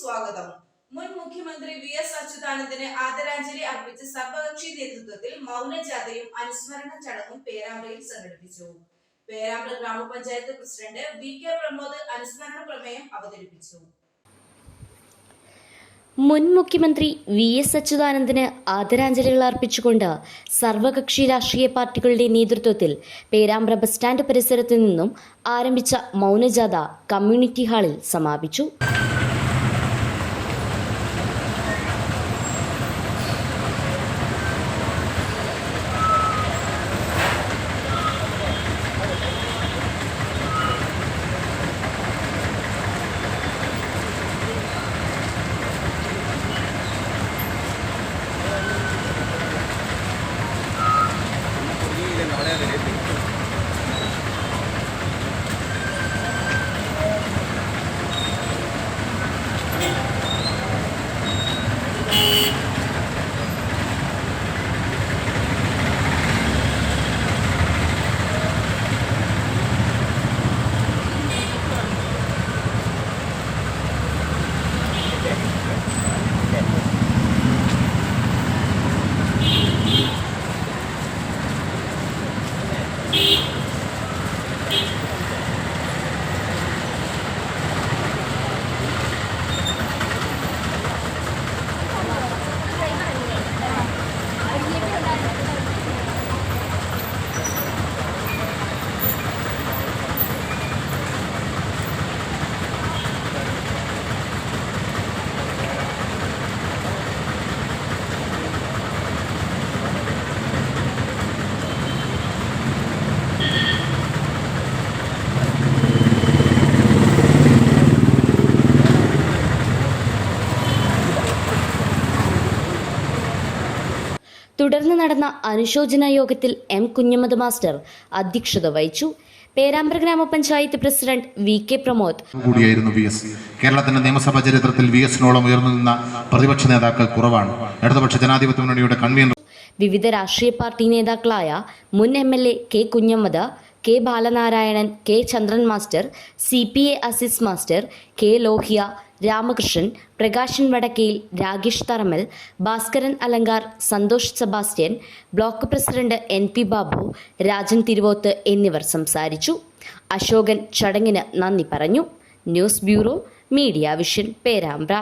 സ്വാഗതം. മുൻ മുഖ്യമന്ത്രി വി.എസ്. അച്യുതാനന്ദന് ആദരാഞ്ജലി അർപ്പിച്ച് സർവകക്ഷി നേതൃത്വത്തിൽ മൗനജാഥയും അനുസ്മരണ ചടങ്ങും പേരാമ്പ്രയിൽ സംഘടിപ്പിച്ചു. പേരാമ്പ്ര ഗ്രാമപഞ്ചായത്ത് പ്രസിഡന്റ് വി.കെ. പ്രമോദ് അനുസ്മരണ പ്രമേയം അവതരിപ്പിച്ചു. മുൻ മുഖ്യമന്ത്രി വി.എസ്. അച്യുതാനന്ദന് ആദരാഞ്ജലികൾ അർപ്പിച്ചുകൊണ്ട് സർവകക്ഷി രാഷ്ട്രീയ പാർട്ടികളുടെ നേതൃത്വത്തിൽ പേരാമ്പ്ര ബസ് സ്റ്റാൻഡ് പരിസരത്തു നിന്നും ആരംഭിച്ച മൗനജാഥ കമ്മ്യൂണിറ്റി ഹാളിൽ സമാപിച്ചു. തുടർന്ന് നടന്ന അനുശോചന യോഗത്തിൽ എം കുഞ്ഞമ്മദ് മാസ്റ്റർ അധ്യക്ഷത വഹിച്ചു. പേരാമ്പ്ര ഗ്രാമപഞ്ചായത്ത് പ്രസിഡന്റ് വി.കെ. പ്രമോദ് കൂടിയായിരുന്നു വി.എസ്. കേരളത്തിന്റെ നിയമസഭാ ചരിത്രത്തിൽ വി.എസിനോളം ഉയർന്നു നിന്ന പ്രതിപക്ഷ നേതാക്കൾ കുറവാണ്. ഇടതുപക്ഷ ജനാധിപത്യ മുന്നണിയുടെ കൺവീനർ വിവിധ രാഷ്ട്രീയ പാർട്ടി നേതാക്കളായ മുൻ MLA. K Kunhammad, K Balanarayanan, K Chandran master, CPA Azeez master, K Lohia, Ramakrishnan, Prakashan Vadakkeyil, Rakesh Tharamal, Bhaskaran Alankar, Santhosh Sebastian, block president NP Babu, Rajan Thiruvoth എന്നിവർ സംസാരിച്ചു. അശോകൻ ചടങ്ങിന് നന്ദി പറഞ്ഞു. News bureau, media vision, Perambra.